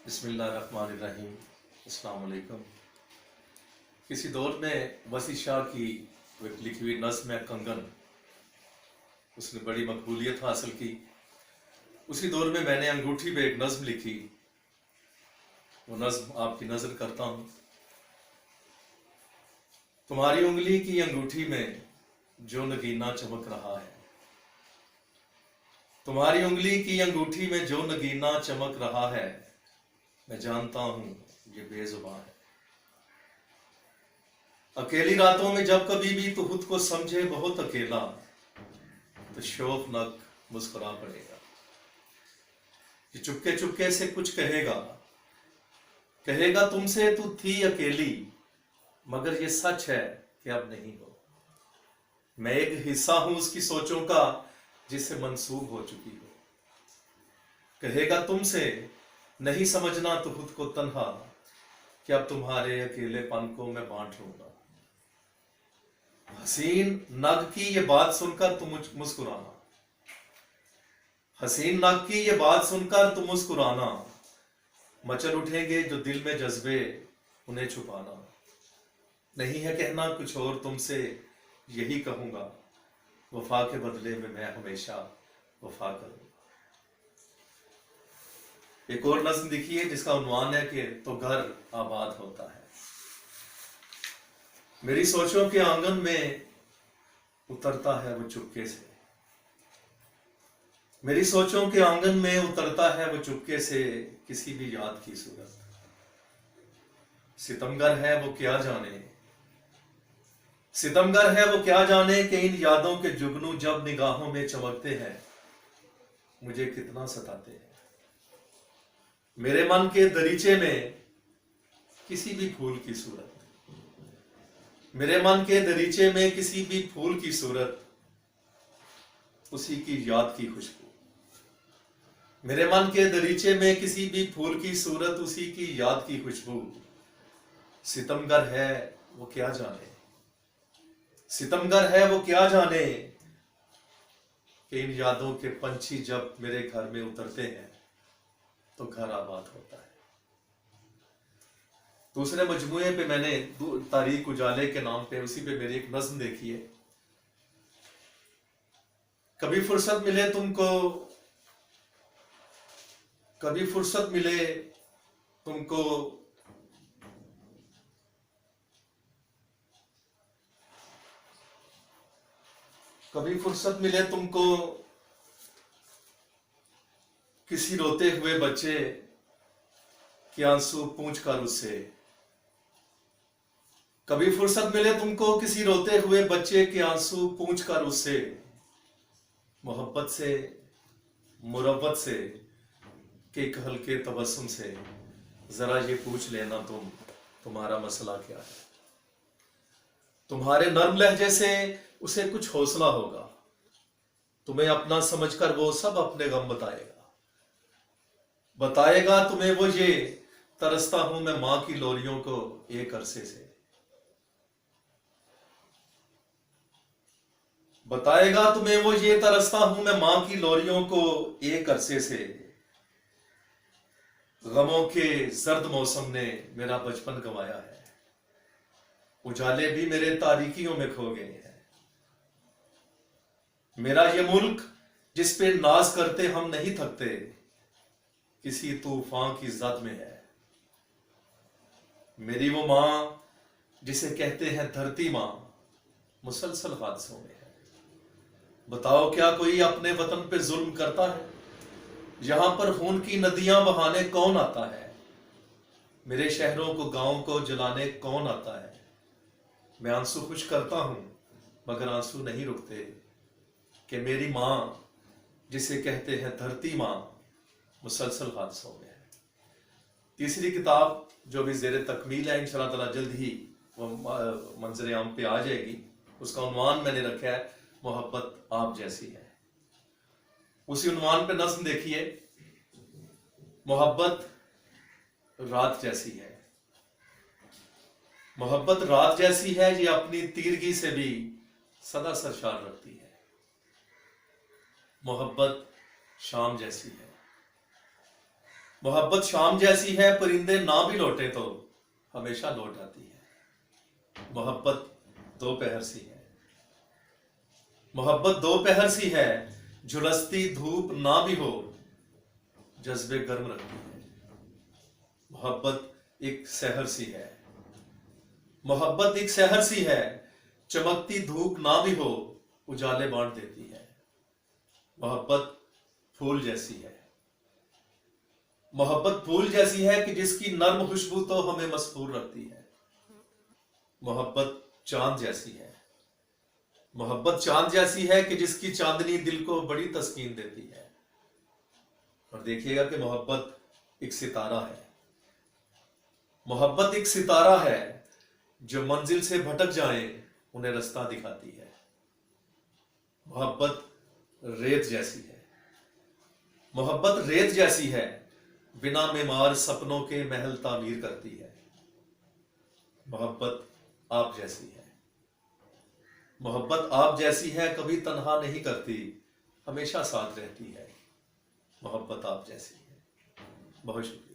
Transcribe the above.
बिस्मिल्लाहिर्रहमानिर्रहीम। अस्सलाम वालेकुम। किसी दौर में वसी शाह की एक लिखी हुई नज़्म है कंगन, उसने बड़ी मकबूलियत हासिल की। उसी दौर में मैंने अंगूठी पे एक नज़्म लिखी, वो नज़्म आपकी नज़र करता हूँ। तुम्हारी उंगली की अंगूठी में जो नगीना चमक रहा है, तुम्हारी उंगली की अंगूठी में जो नगीना चमक रहा है, मैं जानता हूँ ये बेजुबान है। अकेली रातों में जब कभी भी तू खुद को समझे बहुत अकेला, तो शौफनाक मुस्कुरा पड़ेगा। ये चुपके चुपके से कुछ कहेगा, कहेगा तुमसे तू थी अकेली, मगर ये सच है कि अब नहीं हो। मैं एक हिस्सा हूं उसकी सोचों का जिसे मंसूब हो चुकी हो। कहेगा तुमसे नहीं समझना तो खुद को तन्हा, कि अब तुम्हारे अकेलेपन को मैं बांट लूंगा। हसीन नग की ये बात सुनकर तुम मुस्कुराना, हसीन नग की ये बात सुनकर तुम मुस्कुराना। मचल उठेंगे जो दिल में जज्बे, उन्हें छुपाना। नहीं है कहना कुछ और तुमसे, यही कहूंगा, वफा के बदले में मैं हमेशा वफा करूंगा। एक और नज़्म लिखी है जिसका उन्वान है कि तो घर आबाद होता है। मेरी सोचों के आंगन में उतरता है वो चुपके से, मेरी सोचों के आंगन में उतरता है वो चुपके से, किसी भी याद की सूरत। सितमगर है वो क्या जाने, सितमगर है वो क्या जाने कि इन यादों के जुगनू जब निगाहों में चमकते हैं, मुझे कितना सताते हैं। मेरे मन के दरीचे में किसी भी फूल की सूरत, मेरे मन के दरीचे में किसी भी फूल की सूरत, उसी की याद की खुशबू। मेरे मन के दरीचे में किसी भी फूल की सूरत, उसी की याद की खुशबू। सितमगर है वो क्या जाने, सितमगर है वो क्या जाने कि इन यादों के पंछी जब मेरे घर में उतरते हैं, तो घर आबाद होता है। दूसरे मजमूए पे मैंने तारीख उजाले के नाम पे उसी पे मेरी एक नज्म देखी है। कभी फुर्सत मिले तुमको, कभी फुर्सत मिले तुमको, कभी फुर्सत मिले तुमको किसी रोते हुए बच्चे के आंसू पूंछ कर उससे, कभी फुर्सत मिले तुमको किसी रोते हुए बच्चे के आंसू पूंछ कर उससे, मोहब्बत से मुरब्बत से कि एक हल्के तबस्सुम से, जरा ये पूछ लेना तुम्हारा मसला क्या है। तुम्हारे नर्म लहजे से उसे कुछ हौसला होगा, तुम्हें अपना समझकर वो सब अपने गम बताएगा। बताएगा तुम्हें वो ये, तरसता हूं मैं मां की लोरियों को एक अरसे से। बताएगा तुम्हें वो ये, तरसता हूं मैं मां की लोरियों को एक अरसे से। गमों के सर्द मौसम ने मेरा बचपन गंवाया है, उजाले भी मेरे तारीकियों में खो गए हैं। मेरा ये मुल्क जिस पे नाज करते हम नहीं थकते, किसी तूफान की जद में है। मेरी वो मां जिसे कहते हैं धरती मां, मुसलसल हादसों में है। बताओ क्या कोई अपने वतन पे जुल्म करता है, यहां पर खून की नदियां बहाने कौन आता है। मेरे शहरों को गांव को जलाने कौन आता है। मैं आंसू खुश करता हूं मगर आंसू नहीं रुकते, कि मेरी मां जिसे कहते हैं धरती मां, मुसलसल हादसों में है। तीसरी किताब जो भी ज़ेरे तकमील है, इंशाअल्लाह ताला जल्द ही वो मंजर आम पे आ जाएगी। उसका उन्वान मैंने रखा है मोहब्बत आप जैसी है। उसी उन्वान पे नज़्म देखिए, मोहब्बत रात जैसी है। मोहब्बत रात जैसी है, ये अपनी तीरगी से भी सदा सरशार रखती है। मोहब्बत शाम जैसी है, मोहब्बत शाम जैसी है, परिंदे ना भी लौटे तो हमेशा लौट आती है। मोहब्बत दोपहर सी है, मोहब्बत दोपहर सी है, झुलसती धूप ना भी हो जज्बे गर्म रखती है। मोहब्बत एक सहर सी है, मोहब्बत एक सहर सी है, चमकती धूप ना भी हो उजाले बांट देती है। मोहब्बत फूल जैसी है, मोहब्बत फूल जैसी है कि जिसकी नर्म खुशबू तो हमें मसरूर रखती है। मोहब्बत चांद जैसी है, मोहब्बत चांद जैसी है कि जिसकी चांदनी दिल को बड़ी तस्कीन देती है। और देखिएगा कि मोहब्बत एक सितारा है, मोहब्बत एक सितारा है, जो मंजिल से भटक जाए उन्हें रास्ता दिखाती है। मोहब्बत रेत जैसी है, मोहब्बत रेत जैसी है, बिना मेमार सपनों के महल तामीर करती है। मोहब्बत आप जैसी है, मोहब्बत आप जैसी है, कभी तन्हा नहीं करती, हमेशा साथ रहती है। मोहब्बत आप जैसी है। बहुत शुक्रिया।